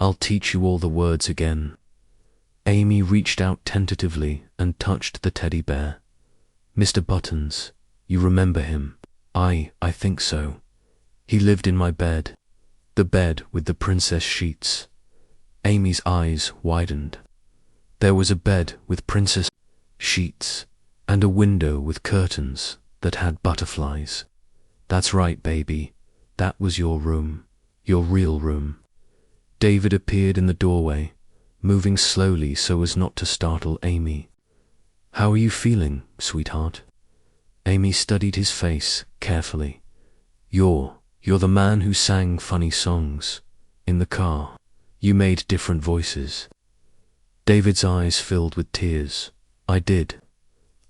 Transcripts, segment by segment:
I'll teach you all the words again. Amy reached out tentatively and touched the teddy bear. Mr. Buttons, you remember him? I think so. He lived in my bed. The bed with the princess sheets. Amy's eyes widened. There was a bed with princess sheets and a window with curtains that had butterflies. That's right, baby. That was your room. Your real room. David appeared in the doorway, moving slowly so as not to startle Amy. How are you feeling, sweetheart? Amy studied his face carefully. You're the man who sang funny songs. In the car, you made different voices. David's eyes filled with tears. I did.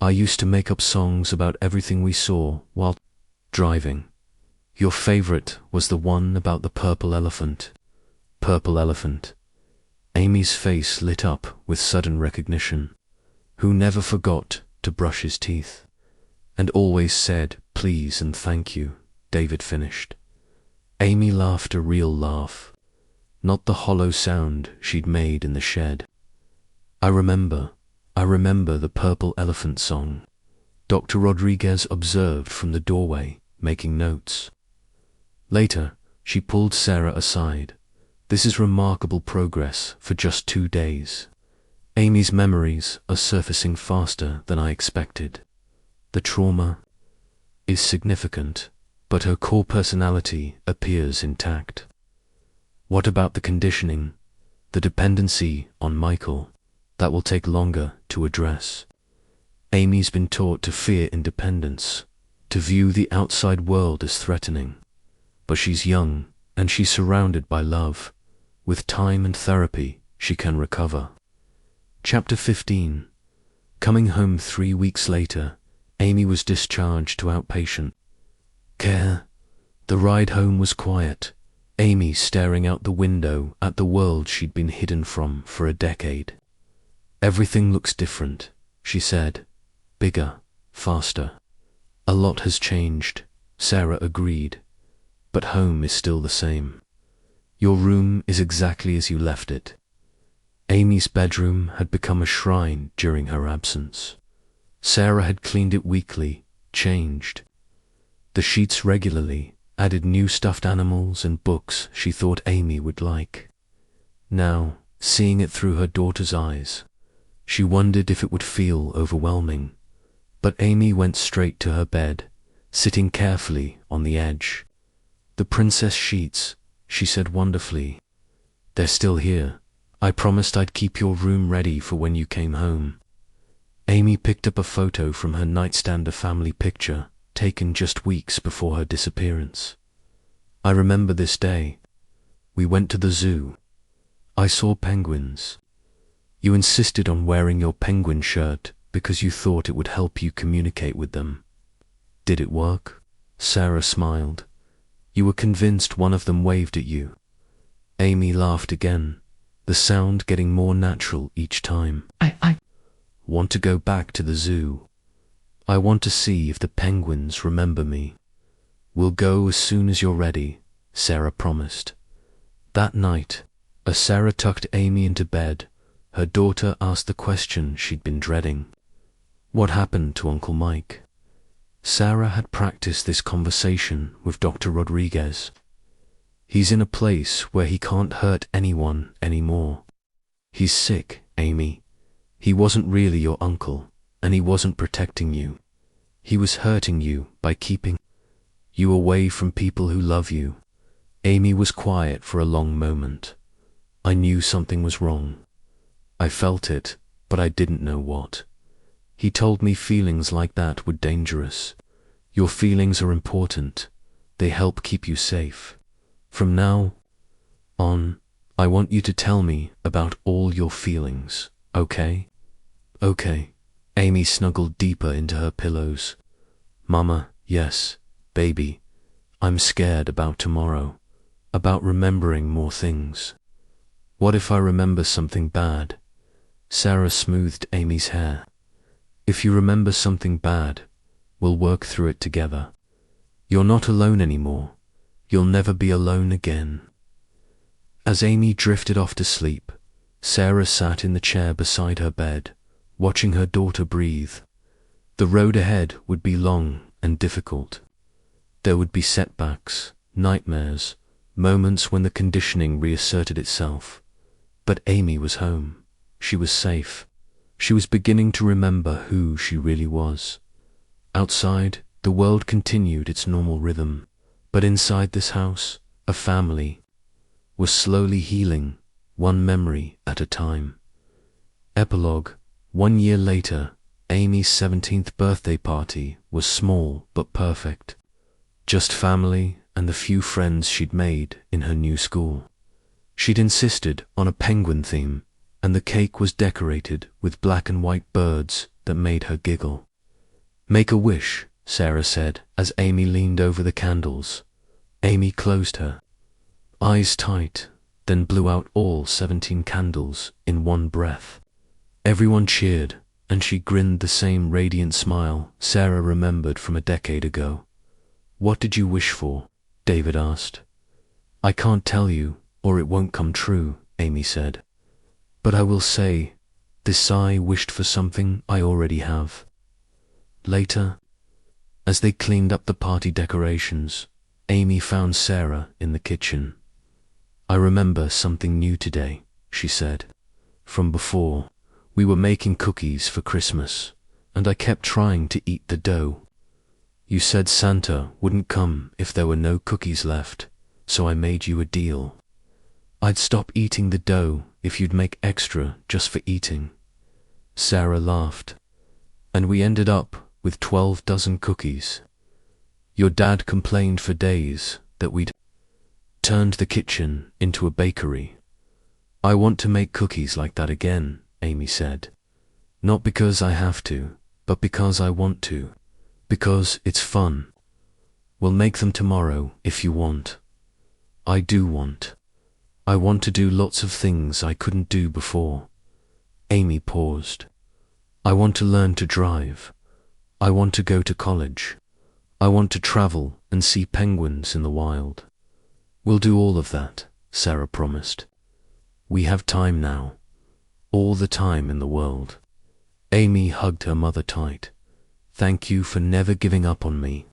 I used to make up songs about everything we saw while driving. Your favorite was the one about the purple elephant. Purple elephant. Amy's face lit up with sudden recognition. Who never forgot to brush his teeth. And always said please and thank you, David finished. Amy laughed a real laugh, not the hollow sound she'd made in the shed. I remember the purple elephant song, Dr. Rodriguez observed from the doorway, making notes. Later, she pulled Sarah aside. This is remarkable progress for just 2 days. Amy's memories are surfacing faster than I expected. The trauma is significant, but her core personality appears intact. What about the conditioning, the dependency on Michael? That will take longer to address. Amy's been taught to fear independence, to view the outside world as threatening. But she's young, and she's surrounded by love. With time and therapy, she can recover. Chapter 15. Coming home 3 weeks later, Amy was discharged to outpatient care. The ride home was quiet, Amy staring out the window at the world she'd been hidden from for a decade. Everything looks different, she said. Bigger, faster. A lot has changed, Sarah agreed. But home is still the same. Your room is exactly as you left it. Amy's bedroom had become a shrine during her absence. Sarah had cleaned it weekly, changed the sheets regularly, added new stuffed animals and books she thought Amy would like. Now, seeing it through her daughter's eyes, she wondered if it would feel overwhelming. But Amy went straight to her bed, sitting carefully on the edge. The princess sheets, she said wonderfully. They're still here. I promised I'd keep your room ready for when you came home. Amy picked up a photo from her nightstand, a family picture taken just weeks before her disappearance. I remember this day. We went to the zoo. I saw penguins. You insisted on wearing your penguin shirt because you thought it would help you communicate with them. Did it work? Sarah smiled. You were convinced one of them waved at you. Amy laughed again, the sound getting more natural each time. I want to go back to the zoo. I want to see if the penguins remember me. We'll go as soon as you're ready, Sarah promised. That night, as Sarah tucked Amy into bed, her daughter asked the question she'd been dreading. What happened to Uncle Mike? Sarah had practiced this conversation with Dr. Rodriguez. He's in a place where he can't hurt anyone anymore. He's sick, Amy. He wasn't really your uncle, and he wasn't protecting you. He was hurting you by keeping you away from people who love you. Amy was quiet for a long moment. I knew something was wrong. I felt it, but I didn't know what. He told me feelings like that were dangerous. Your feelings are important. They help keep you safe. From now on, I want you to tell me about all your feelings, okay? Okay. Amy snuggled deeper into her pillows. Mama, yes, baby. I'm scared about tomorrow, about remembering more things. What if I remember something bad? Sarah smoothed Amy's hair. If you remember something bad, we'll work through it together. You're not alone anymore. You'll never be alone again. As Amy drifted off to sleep, Sarah sat in the chair beside her bed, watching her daughter breathe. The road ahead would be long and difficult. There would be setbacks, nightmares, moments when the conditioning reasserted itself. But Amy was home. She was safe. She was beginning to remember who she really was. Outside, the world continued its normal rhythm, but inside this house, a family was slowly healing, one memory at a time. Epilogue. 1 year later, Amy's 17th birthday party was small but perfect. Just family and the few friends she'd made in her new school. She'd insisted on a penguin theme, and the cake was decorated with black and white birds that made her giggle. "Make a wish," Sarah said as Amy leaned over the candles. Amy closed her eyes tight, then blew out all 17 candles in one breath. Everyone cheered, and she grinned the same radiant smile Sarah remembered from a decade ago. "What did you wish for?" David asked. "I can't tell you, or it won't come true," Amy said. "But I will say, this I wished for something I already have." Later, as they cleaned up the party decorations, Amy found Sarah in the kitchen. "I remember something new today," she said. "From before, we were making cookies for Christmas, and I kept trying to eat the dough. You said Santa wouldn't come if there were no cookies left, so I made you a deal. I'd stop eating the dough if you'd make extra just for eating." Sarah laughed. "And we ended up with 12 dozen cookies. Your dad complained for days that we'd turned the kitchen into a bakery." "I want to make cookies like that again," Amy said. "Not because I have to, but because I want to. Because it's fun. We'll make them tomorrow if you want." "I do want. I want to do lots of things I couldn't do before." Amy paused. "I want to learn to drive. I want to go to college. I want to travel and see penguins in the wild." "We'll do all of that," Sarah promised. "We have time now. All the time in the world." Amy hugged her mother tight. "Thank you for never giving up on me."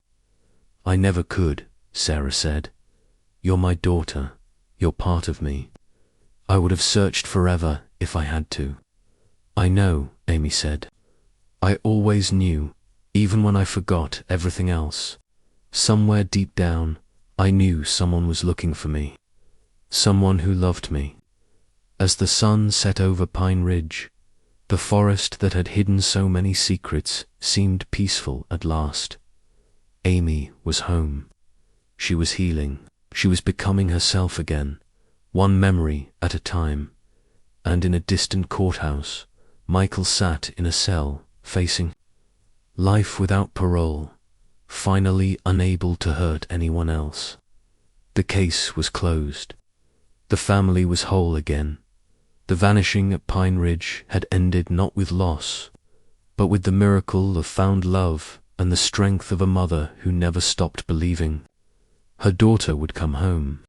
"I never could," Sarah said. "You're my daughter. You're part of me. I would have searched forever if I had to." "I know," Amy said. "I always knew, even when I forgot everything else. Somewhere deep down, I knew someone was looking for me. Someone who loved me." As the sun set over Pine Ridge, the forest that had hidden so many secrets seemed peaceful at last. Amy was home. She was healing. She was becoming herself again, one memory at a time. And in a distant courthouse, Michael sat in a cell, facing life without parole, finally unable to hurt anyone else. The case was closed. The family was whole again. The vanishing at Pine Ridge had ended not with loss, but with the miracle of found love and the strength of a mother who never stopped believing. Her daughter would come home.